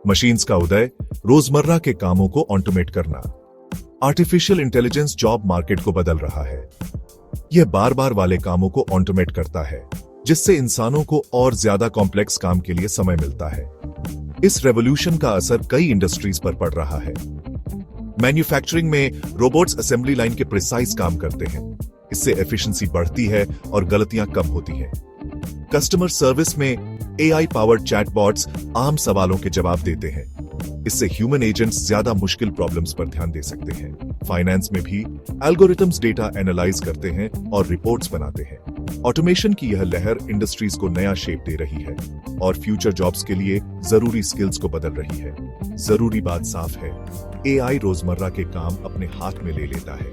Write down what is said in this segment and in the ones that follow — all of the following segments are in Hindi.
मशीन्स का उदय, रोजमर्रा के कामों को ऑटोमेट करना। आर्टिफिशियल इंटेलिजेंस जॉब मार्केट को बदल रहा है। यह बार बार वाले कामों को ऑटोमेट करता है, जिससे इंसानों को और ज्यादा कॉम्प्लेक्स काम के लिए समय मिलता है। इस रेवोल्यूशन का असर कई इंडस्ट्रीज पर पड़ रहा है। मैन्युफैक्चरिंग में रोबोट्स असेंबली लाइन के प्रिसाइज काम करते हैं। इससे एफिशिएंसी बढ़ती है और गलतियां कम होती हैं। कस्टमर सर्विस में एआई पावर्ड चैटबॉट्स आम सवालों के जवाब देते हैं। इससे ह्यूमन एजेंट्स ज्यादा मुश्किल प्रॉब्लम्स पर ध्यान दे सकते हैं। फाइनेंस में भी एल्गोरिथम्स डेटा एनालाइज करते हैं और रिपोर्ट्स बनाते हैं। ऑटोमेशन की यह लहर इंडस्ट्रीज को नया शेप दे रही है और फ्यूचर जॉब्स के लिए जरूरी स्किल्स को बदल रही है। जरूरी बात साफ है, एआई रोजमर्रा के काम अपने हाथ में ले लेता है।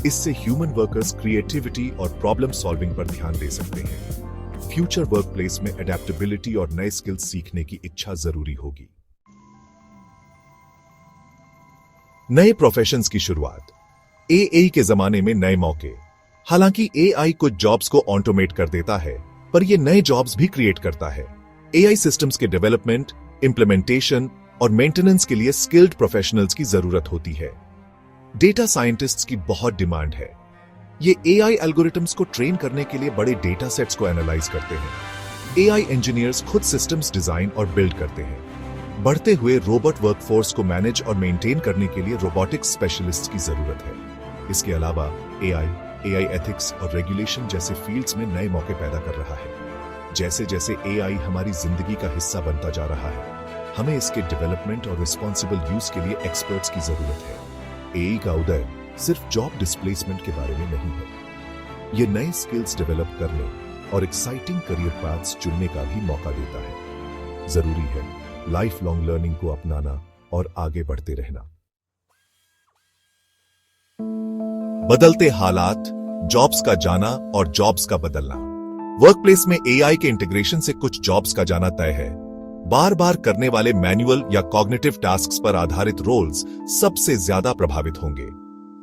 इससे ह्यूमन वर्कर्स क्रिएटिविटी और प्रॉब्लम सॉल्विंग पर ध्यान दे सकते हैं। फ्यूचर वर्कप्लेस में एडेप्टेबिलिटी और नए स्किल्स सीखने की इच्छा जरूरी होगी। नए प्रोफेशंस की शुरुआत, एआई के जमाने में नए मौके। हालांकि एआई कुछ जॉब्स को ऑटोमेट कर देता है, पर यह नए जॉब्स भी क्रिएट करता है। एआई सिस्टम्स के डेवलपमेंट, इंप्लीमेंटेशन और मेंटेनेंस के लिए स्किल्ड प्रोफेशनल्स की जरूरत होती है। डेटा साइंटिस्ट्स की बहुत डिमांड है। ये एआई एल्गोरिथम्स को ट्रेन करने के लिए बड़े डेटा सेट्स को एनालाइज करते हैं। एआई इंजीनियर्स खुद सिस्टम्स डिजाइन और बिल्ड करते हैं। बढ़ते हुए रोबोट वर्कफोर्स को मैनेज और मेंटेन करने के लिए रोबोटिक्स स्पेशलिस्ट्स की जरूरत है। इसके अलावा एआई एथिक्स और रेगुलेशन जैसे फील्ड्स में नए मौके पैदा कर रहा है। जैसे जैसे एआई हमारी जिंदगी का हिस्सा बनता जा रहा है, हमें इसके डेवलपमेंट और रिस्पॉन्सिबल यूज के लिए एक्सपर्ट्स की जरूरत है। एआई का उदय सिर्फ जॉब डिस्प्लेसमेंट के बारे में नहीं है। यह नए स्किल्स डेवलप करने और एक्साइटिंग करियर पाथ्स चुनने का भी मौका देता है। जरूरी है लाइफ लॉन्ग लर्निंग को अपनाना और आगे बढ़ते रहना। बदलते हालात, जॉब्स का जाना और जॉब्स का बदलना। वर्कप्लेस में एआई के इंटीग्रेशन से कुछ जॉब्स का जाना तय है। बार बार करने वाले मैनुअल या कॉग्निटिव टास्क्स पर आधारित रोल्स सबसे ज्यादा प्रभावित होंगे।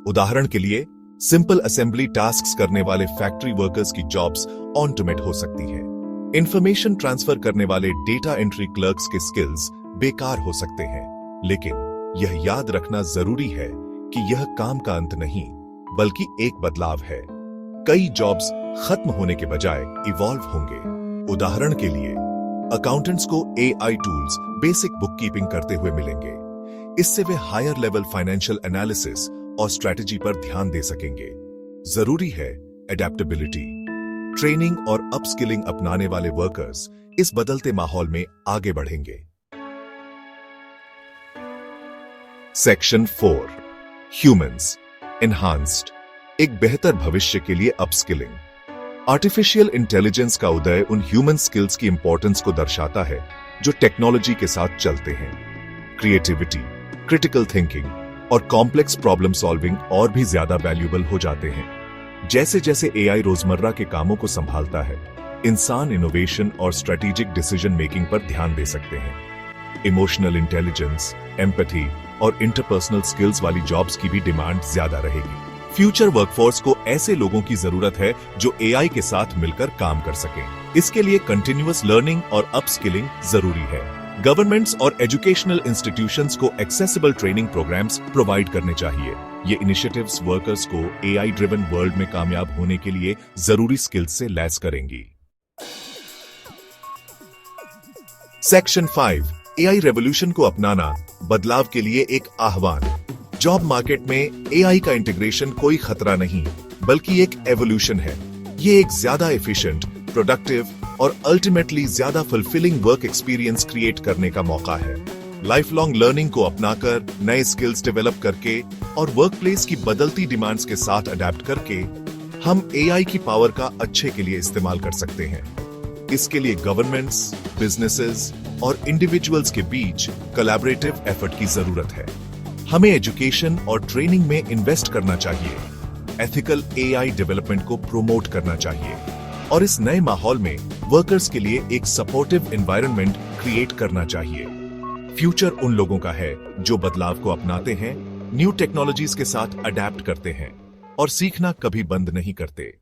उदाहरण के लिए, सिंपल असेंबली टास्क्स करने वाले फैक्ट्री वर्कर्स की जॉब्स ऑटोमेट हो सकती है। इंफॉर्मेशन ट्रांसफर करने वाले डेटा एंट्री क्लर्क्स के स्किल्स बेकार हो सकते हैं। लेकिन यह याद रखना जरूरी है कि यह काम का अंत नहीं, बल्कि एक बदलाव है। कई जॉब्स खत्म होने के बजाय इवॉल्व होंगे। उदाहरण के लिए, अकाउंटेंट्स को एआई टूल्स बेसिक बुककीपिंग करते हुए मिलेंगे। इससे way higher level financial analysis और स्ट्रेटजी पर ध्यान दे सकेंगे। जरूरी है एडेप्टेबिलिटी, ट्रेनिंग और अपस्किलिंग अपनाने वाले वर्कर्स इस बदलते माहौल में आगे बढ़ेंगे। सेक्शन 4, ह्यूमंस एनहांस्ड, एक बेहतर भविष्य के लिए अपस्किलिंग। आर्टिफिशियल इंटेलिजेंस का उदय उन ह्यूमन स्किल्स की इंपॉर्टेंस को दर्शाता है जो टेक्नोलॉजी के साथ चलते हैं। क्रिएटिविटी, क्रिटिकल थिंकिंग और कॉम्प्लेक्स प्रॉब्लम सॉल्विंग और भी ज्यादा वैल्यूएबल हो जाते हैं। जैसे जैसे एआई रोजमर्रा के कामों को संभालता है, इंसान इनोवेशन और स्ट्रेटेजिक डिसीजन मेकिंग पर ध्यान दे सकते हैं। इमोशनल इंटेलिजेंस, एम्पैथी और इंटरपर्सनल स्किल्स वाली जॉब्स की भी डिमांड ज्यादा रहेगी। फ्यूचर वर्कफोर्स को ऐसे लोगों की जरूरत है जो एआई के साथ मिलकर काम कर सकें। इसके लिए कंटिन्यूअस लर्निंग और अपस्किलिंग जरूरी है। गवर्नमेंट्स और एजुकेशनल इंस्टीट्यूशंस को एक्सेसिबल ट्रेनिंग प्रोग्राम्स प्रोवाइड करने चाहिए। ये इनिशिएटिव्स वर्कर्स को एआई ड्रिवन वर्ल्ड में कामयाब होने के लिए जरूरी स्किल्स से लैस करेंगी। सेक्शन 5, एआई रेवोल्यूशन को अपनाना, बदलाव के लिए एक आह्वान। जॉब मार्केट में एआई का इंटीग्रेशन कोई खतरा नहीं, बल्कि एक एवोल्यूशन है। ये एक ज्यादा एफिशिएंट, प्रोडक्टिव और अल्टीमेटली ज्यादा फुलफिलिंग वर्क एक्सपीरियंस क्रिएट करने का मौका है। लाइफ लॉन्ग लर्निंग को अपनाकर, नए स्किल्स डेवलप करके और वर्कप्लेस की बदलती डिमांड्स के साथ अडेप्ट करके हम एआई की पावर का अच्छे के लिए इस्तेमाल कर सकते हैं। इसके लिए गवर्नमेंट्स, बिजनेसेस और इंडिविजुअल्स के बीच कोलैबोरेटिव एफर्ट की जरूरत है। हमें एजुकेशन और ट्रेनिंग में इन्वेस्ट करना चाहिए, एथिकल एआई डेवलपमेंट को प्रोमोट करना चाहिए और इस नए माहौल में वर्कर्स के लिए एक सपोर्टिव एनवायरनमेंट क्रिएट करना चाहिए। फ्यूचर उन लोगों का है जो बदलाव को अपनाते हैं, न्यू टेक्नोलॉजीज के साथ अडेप्ट करते हैं और सीखना कभी बंद नहीं करते।